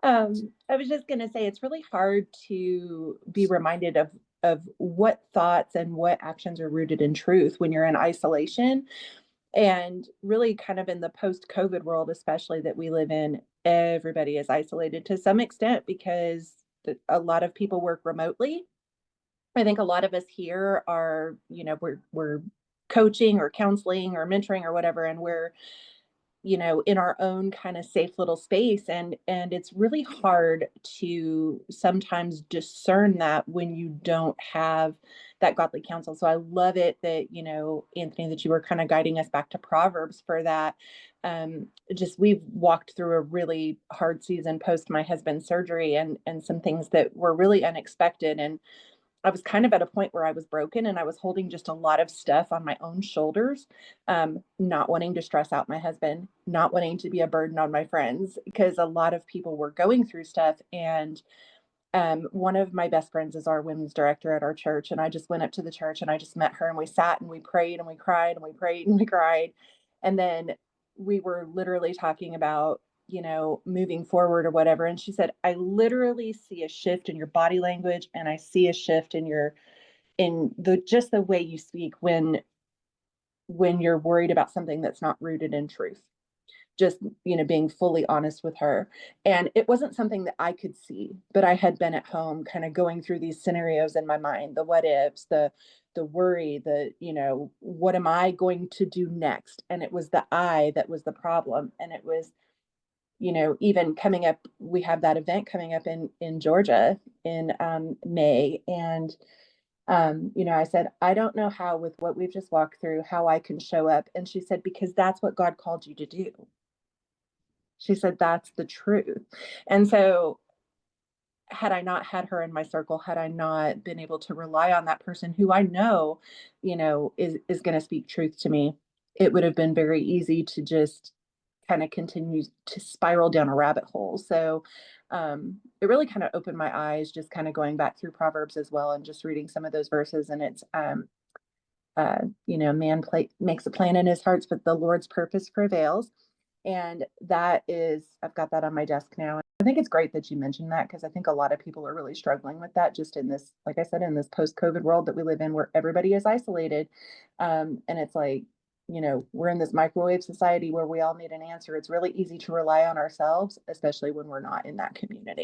I was just gonna say it's really hard to be reminded of what thoughts and what actions are rooted in truth when you're in isolation. And really kind of in the post-COVID world, especially that we live in, everybody is isolated to some extent because a lot of people work remotely. I think a lot of us here are, we're coaching or counseling or mentoring or whatever, and we're in our own kind of safe little space, and it's really hard to sometimes discern that when you don't have that godly counsel. So I love it that, Anthony, that you were kind of guiding us back to Proverbs for that. Just we've walked through a really hard season post my husband's surgery, and some things that were really unexpected, and I was kind of at a point where I was broken and I was holding just a lot of stuff on my own shoulders, not wanting to stress out my husband, not wanting to be a burden on my friends, because a lot of people were going through stuff. And one of my best friends is our women's director at our church. And I just went up to the church and I just met her and we sat and we prayed and we cried and we prayed and we cried. And then we were literally talking about, moving forward or whatever. And she said, I literally see a shift in your body language and I see a shift in the just the way you speak when you're worried about something that's not rooted in truth. Just, being fully honest with her. And it wasn't something that I could see, but I had been at home kind of going through these scenarios in my mind, the what ifs, the worry, what am I going to do next? And it was the I that was the problem. And it was, even coming up, we have that event coming up in Georgia in May. And I said, I don't know how, with what we've just walked through, how I can show up. And she said, because that's what God called you to do. She said, that's the truth. And so, had I not had her in my circle, had I not been able to rely on that person who I know, is going to speak truth to me, it would have been very easy to just kind of continue to spiral down a rabbit hole. So, it really kind of opened my eyes, just kind of going back through Proverbs as well and just reading some of those verses. And it's, makes a plan in his hearts, but the Lord's purpose prevails. And that is, I've got that on my desk now. I think it's great that you mentioned that because I think a lot of people are really struggling with that just in this, like I said, in this post-COVID world that we live in where everybody is isolated. And it's like, we're in this microwave society where we all need an answer. It's really easy to rely on ourselves, especially when we're not in that community.